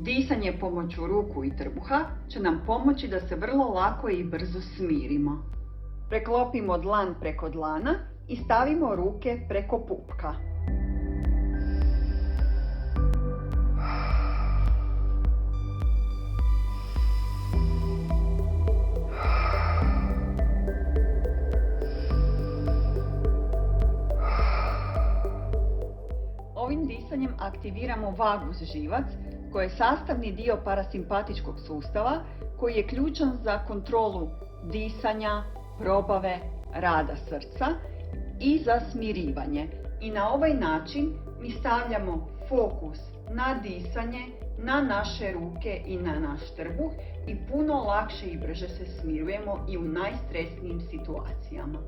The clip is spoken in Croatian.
Disanje pomoću ruku i trbuha će nam pomoći da se vrlo lako i brzo smirimo. Preklopimo dlan preko dlana i stavimo ruke preko pupka. Ovim disanjem aktiviramo vagus živac koji je sastavni dio parasimpatičkog sustava koji je ključan za kontrolu disanja, probave, rada srca i za smirivanje. I na ovaj način mi stavljamo fokus na disanje, na naše ruke i na naš trbuh i puno lakše i brže se smirujemo i u najstresnijim situacijama.